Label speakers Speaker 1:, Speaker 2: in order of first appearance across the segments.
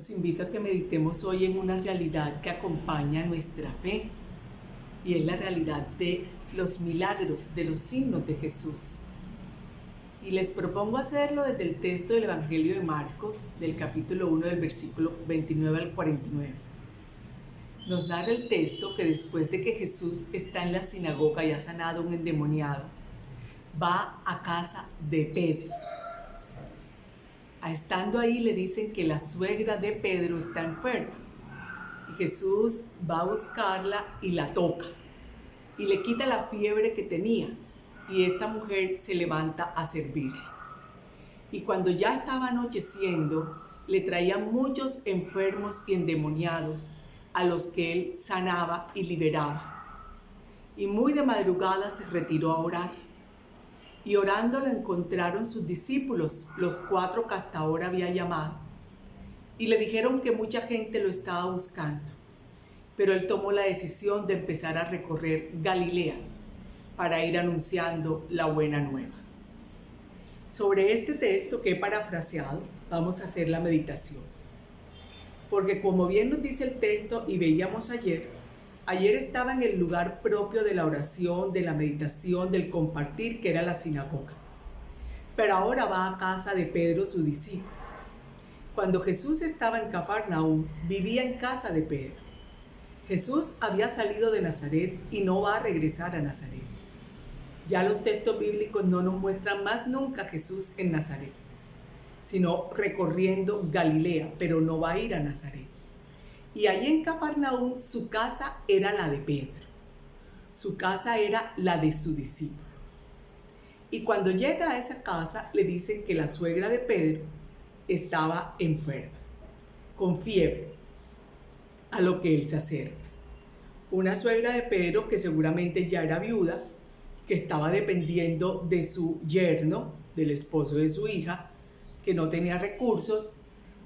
Speaker 1: Los invito a que meditemos hoy en una realidad que acompaña nuestra fe y es la realidad de los milagros, de los signos de Jesús. Y les propongo hacerlo desde el texto del Evangelio de Marcos, del capítulo 1, del versículo 29 al 49. Nos narra el texto que después de que Jesús está en la sinagoga y ha sanado a un endemoniado, va a casa de Pedro. Estando ahí le dicen que la suegra de Pedro está enferma. Y Jesús va a buscarla y la toca. Y le quita la fiebre que tenía. Y esta mujer se levanta a servirle. Y cuando ya estaba anocheciendo, le traían muchos enfermos y endemoniados, a los que él sanaba y liberaba. Y muy de madrugada se retiró a orar. Y orando lo encontraron sus discípulos, los 4 que hasta ahora había llamado. Y le dijeron que mucha gente lo estaba buscando. Pero él tomó la decisión de empezar a recorrer Galilea para ir anunciando la buena nueva. Sobre este texto que he parafraseado, vamos a hacer la meditación. Porque como bien nos dice el texto y veíamos ayer estaba en el lugar propio de la oración, de la meditación, del compartir, que era la sinagoga. Pero ahora va a casa de Pedro, su discípulo. Cuando Jesús estaba en Cafarnaúm, vivía en casa de Pedro. Jesús había salido de Nazaret y no va a regresar a Nazaret. Ya los textos bíblicos no nos muestran más nunca a Jesús en Nazaret, sino recorriendo Galilea, pero no va a ir a Nazaret. Y allí en Cafarnaúm su casa era la de Pedro. Su casa era la de su discípulo. Y cuando llega a esa casa le dicen que la suegra de Pedro estaba enferma, con fiebre, a lo que él se acerca. Una suegra de Pedro que seguramente ya era viuda, que estaba dependiendo de su yerno, del esposo de su hija, que no tenía recursos,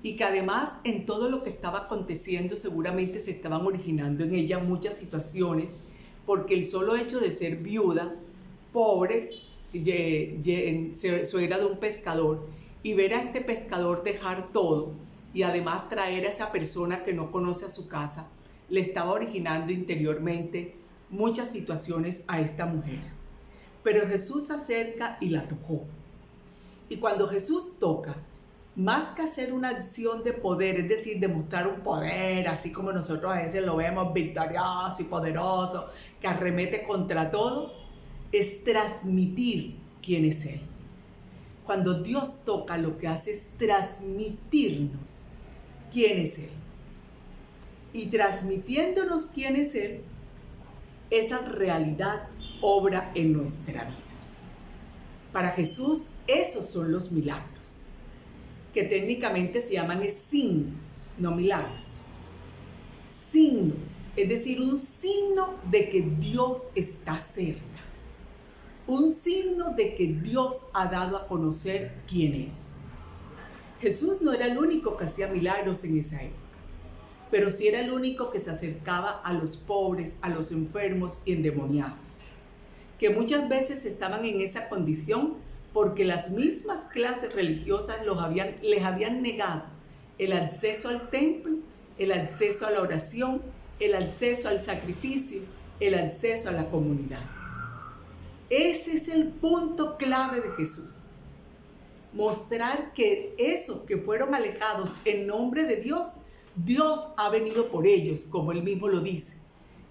Speaker 1: y que además en todo lo que estaba aconteciendo seguramente se estaban originando en ella muchas situaciones, porque el solo hecho de ser viuda, pobre, suegra de un pescador, y ver a este pescador dejar todo, y además traer a esa persona que no conoce a su casa, le estaba originando interiormente muchas situaciones a esta mujer. Pero Jesús se acerca y la tocó. Y cuando Jesús toca, más que hacer una acción de poder, es decir, demostrar un poder, así como nosotros a veces lo vemos victorioso y poderoso, que arremete contra todo, es transmitir quién es Él. Cuando Dios toca, lo que hace es transmitirnos quién es Él. Y transmitiéndonos quién es Él, esa realidad obra en nuestra vida. Para Jesús, esos son los milagros, que técnicamente se llaman signos, no milagros. Signos, es decir, un signo de que Dios está cerca. Un signo de que Dios ha dado a conocer quién es. Jesús no era el único que hacía milagros en esa época, pero sí era el único que se acercaba a los pobres, a los enfermos y endemoniados, que muchas veces estaban en esa condición porque las mismas clases religiosas les habían negado el acceso al templo, el acceso a la oración, el acceso al sacrificio, el acceso a la comunidad. Ese es el punto clave de Jesús. Mostrar que esos que fueron alejados en nombre de Dios, Dios ha venido por ellos, como Él mismo lo dice.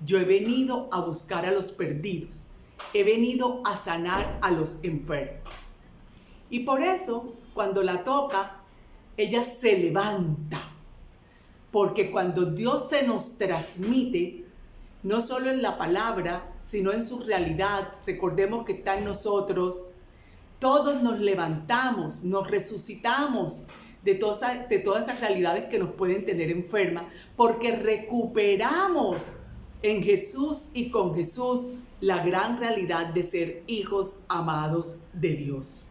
Speaker 1: Yo he venido a buscar a los perdidos. He venido a sanar a los enfermos. Y por eso, cuando la toca, ella se levanta. Porque cuando Dios se nos transmite, no solo en la palabra, sino en su realidad, recordemos que está en nosotros, todos nos levantamos, nos resucitamos de todas esas realidades que nos pueden tener enfermas, porque recuperamos en Jesús y con Jesús la gran realidad de ser hijos amados de Dios.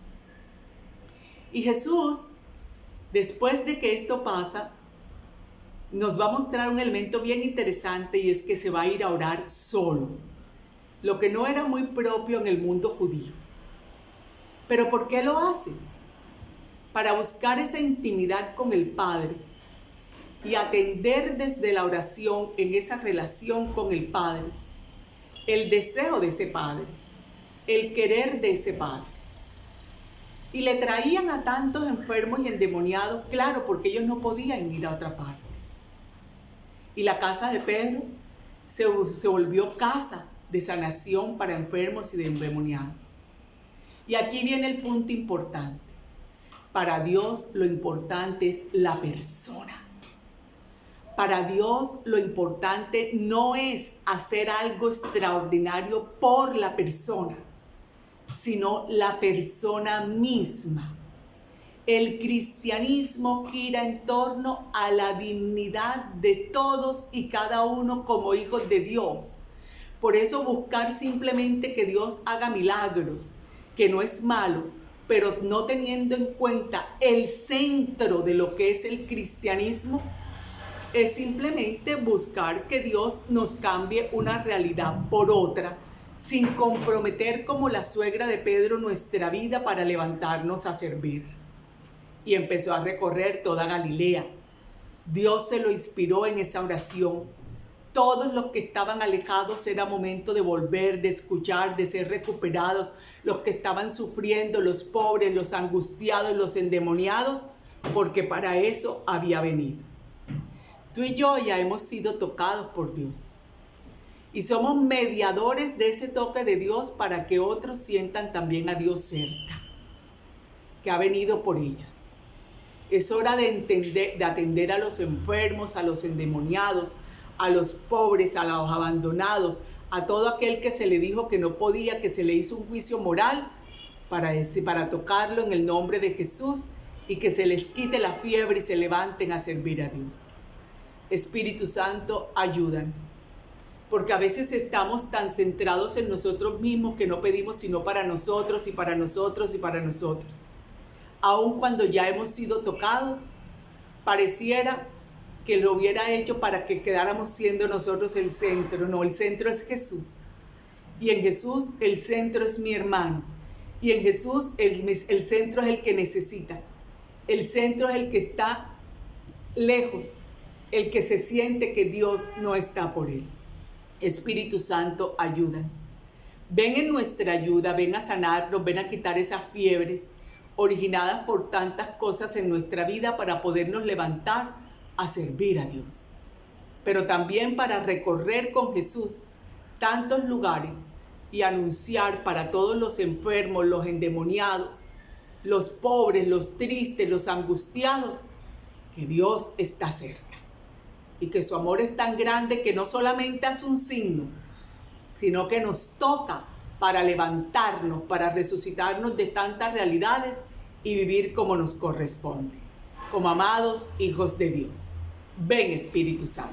Speaker 1: Y Jesús, después de que esto pasa, nos va a mostrar un elemento bien interesante, y es que se va a ir a orar solo, lo que no era muy propio en el mundo judío. ¿Pero por qué lo hace? Para buscar esa intimidad con el Padre, y atender desde la oración en esa relación con el Padre, el deseo de ese Padre, el querer de ese Padre. Y le traían a tantos enfermos y endemoniados, claro, porque ellos no podían ir a otra parte. Y la casa de Pedro se volvió casa de sanación para enfermos y de endemoniados. Y aquí viene el punto importante. Para Dios lo importante es la persona. Para Dios lo importante no es hacer algo extraordinario por la persona, sino la persona misma. El cristianismo gira en torno a la dignidad de todos y cada uno como hijos de Dios. Por eso buscar simplemente que Dios haga milagros, que no es malo, pero no teniendo en cuenta el centro de lo que es el cristianismo, es simplemente buscar que Dios nos cambie una realidad por otra, sin comprometer como la suegra de Pedro nuestra vida para levantarnos a servir. Y empezó a recorrer toda Galilea. Dios se lo inspiró en esa oración. Todos los que estaban alejados era momento de volver, de escuchar, de ser recuperados. Los que estaban sufriendo, los pobres, los angustiados, los endemoniados, porque para eso había venido. Tú y yo ya hemos sido tocados por Dios. Y somos mediadores de ese toque de Dios para que otros sientan también a Dios cerca, que ha venido por ellos. Es hora de atender a los enfermos, a los endemoniados, a los pobres, a los abandonados, a todo aquel que se le dijo que no podía, que se le hizo un juicio moral, para tocarlo en el nombre de Jesús y que se les quite la fiebre y se levanten a servir a Dios. Espíritu Santo, ayúdanos, porque a veces estamos tan centrados en nosotros mismos que no pedimos sino para nosotros y para nosotros y para nosotros. Aun cuando ya hemos sido tocados, pareciera que lo hubiera hecho para que quedáramos siendo nosotros el centro. No, el centro es Jesús. Y en Jesús el centro es mi hermano. Y en Jesús el centro es el que necesita. El centro es el que está lejos, el que se siente que Dios no está por él. Espíritu Santo, ayúdanos. Ven en nuestra ayuda, ven a sanarnos, ven a quitar esas fiebres originadas por tantas cosas en nuestra vida para podernos levantar a servir a Dios. Pero también para recorrer con Jesús tantos lugares y anunciar para todos los enfermos, los endemoniados, los pobres, los tristes, los angustiados, que Dios está cerca. Y que su amor es tan grande que no solamente hace un signo, sino que nos toca para levantarnos, para resucitarnos de tantas realidades y vivir como nos corresponde, como amados hijos de Dios. Ven, Espíritu Santo.